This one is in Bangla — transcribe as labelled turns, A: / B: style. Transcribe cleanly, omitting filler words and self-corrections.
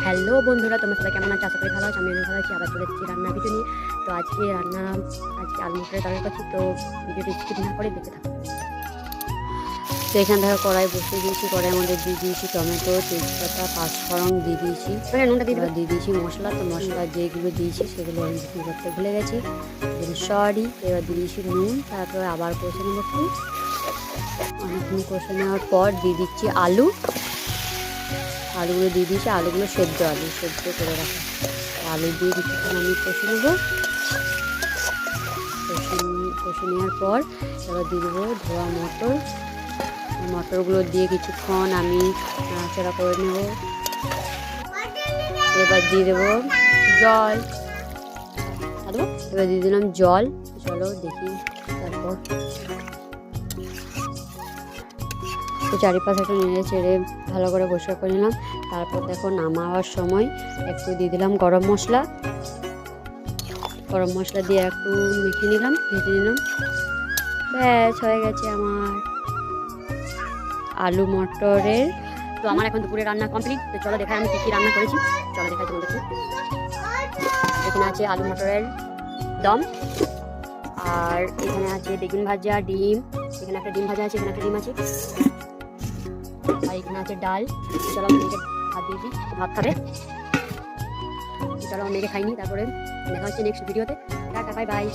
A: হ্যালো বন্ধুরা, তোমরা সবাই কেমন আছো? আশা করি ভালো আছো। আমি অনেক ভালো আছি। আবার চলে এসেছি রান্নার ভিডিও নিয়ে। তো আজকে আলু মটরের তরকারি করছি। তো ভিডিওটি স্কিপ না করে দেখতে থাকো। তো এখান থেকে কড়াই বসিয়ে দিয়েছি। কড়াইয়ের মধ্যে দিয়ে দিয়েছি টমেটো, তেজপাতা, পাঁচফোড়ন দিয়ে দিয়েছি। নুনটা দিয়ে দিয়েছি মশলা। তো মশলা যেগুলো দিয়েছি সেগুলো আমি বিক্রি করতে ভুলে গেছি, সরি। এবার দিয়ে দিয়েছি নুন। তারপরে আবার কষে নেবো একটু। অনেকক্ষণ কষে নেওয়ার পর দিয়ে দিচ্ছি আলুগুলো দিয়ে দিয়েছি। আলুগুলো সেদ্ধ করে রাখা। আলু দিয়ে কিছুক্ষণ আমি কষে নেবো। কষে নেওয়ার পর এবার দিয়ে দেবো ধোয়া মটরগুলো দিয়ে কিছুক্ষণ আমি নাড়াচাড়া করে নেব। এবার দিয়ে দেবো জল। এবার দিয়ে দিলাম জল। চলো দেখি। তারপর তো চারিপাশে একটু নেড়ে চেড়ে ভালো করে পরিষ্কার করে নিলাম। তারপর দেখো নামাবার সময় একটু দিয়ে দিলাম গরম মশলা দিয়ে একটু ভেজে নিলাম। ব্যাস হয়ে গেছে আমার আলু মটরের। তো আমার এখন দুপুরে রান্না কমপ্লিট। তো চলো দেখাই আমি কী রান্না করেছি। চলো দেখাই তোমাদেরকে। এখানে আছে আলু মটরের দম, আর এখানে আছে বেগুন ভাজা, ডিম। এখানে একটা ডিম ভাজা আছে, এখানে একটা ডিম আছে, আর এখানে আছে ডাল। চলো আমি মেয়েকে ভাত দিয়ে দিই, ভাত খাবে। চলো আমি মেয়েকে খাইনি। তারপরে দেখা হচ্ছে নেক্সট ভিডিওতে। Tata, bye bye.